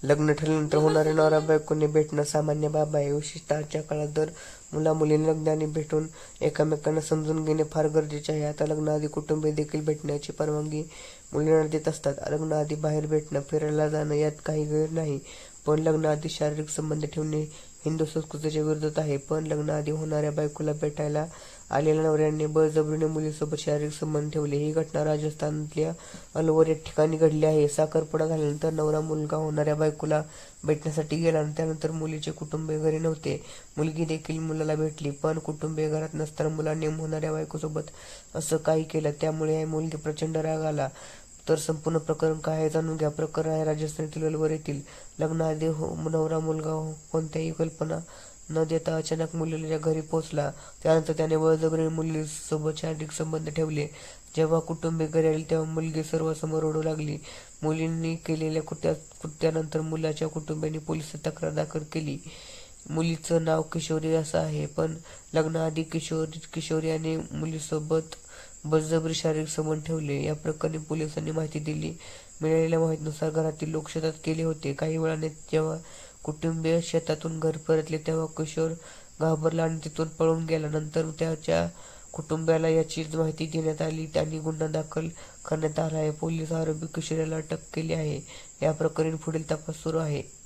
लग्न ठरल्यानंतर होणारे नवरा बायकोने भेटणं सामान्य बाब आहे. विशेषतः आजच्या काळात तर मुला-मुलींनी लग्नाने भेटून एकमेकांना समजून घेणे फार गरजेचे आहे. आता लग्नाआधी कुटुंबीय देखील भेटण्याची परवानगी मुलींना देत असतात. लग्नाआधी बाहेर भेटणं, फिरायला जाणं यात काही गैर नाही. पण लग्नाआधी शारीरिक संबंध ठेवणे हिंदू संस्कृतीच्या विरोधात आहे. पण लग्नाआधी होणाऱ्या बायकोला भेटायला आलेल्या नवऱ्याने बळजबरीने मुलीसोबत शारीरिक संबंध ठेवले. ही घटना राजस्थानातल्या अलवर या ठिकाणी घडली आहे. साखरपुडा झाल्यानंतर नवरा मुलगा होणाऱ्या बायकोला भेटण्यासाठी गेला आणि त्यानंतर मुलीचे कुटुंबीय घरी नव्हते. मुलगी देखील मुलाला भेटली, पण कुटुंबीय घरात नसताना मुलाने होणाऱ्या बायकोसोबत असं काही केलं. त्यामुळे मुलगी प्रचंड राग आला. तर संपूर्ण प्रकरण काय आहे जाणून घ्या. प्रकरण आहे राजस्थानातील अलवर येथील. लग्नाआधी नवरा मुलगा कोणत्याही कल्पना न देता अचानक मुलीच्या घरी पोहोचला. त्यानंतर त्याने बळजबरीने मुलीसोबत शारीरिक संबंध ठेवले. जेव्हा कुटुंबीय घरी आले तेव्हा मुलगी सर्वांसमोर रडू लागली. मुलींनी केलेल्या कृत्यानंतर मुलाच्या कुटुंबियांनी पोलिसात तक्रार दाखल केली. मुलीचं नाव किशोरी असं आहे, पण लग्नाआधी किशोरी आणि मुलीसोबत बळजबरी शारीरिक संबंध ठेवले. या प्रकरणी पोलिसांनी माहिती दिली. मिळालेल्या माहितीनुसार घरातील लोक शेतात गेले होते. काही वेळाने जेव्हा कुटुंबीय शेतातून घरी परतले तेव्हा किशोर घाबरला आणि तिथून पळून गेला. नंतर त्याच्या कुटुंबियाला याची माहिती देण्यात आली आणि गुन्हा दाखल करण्यात आला आहे. पोलीस आरोपी किशोरीला अटक केली आहे. या प्रकरणी पुढील तपास सुरू आहे.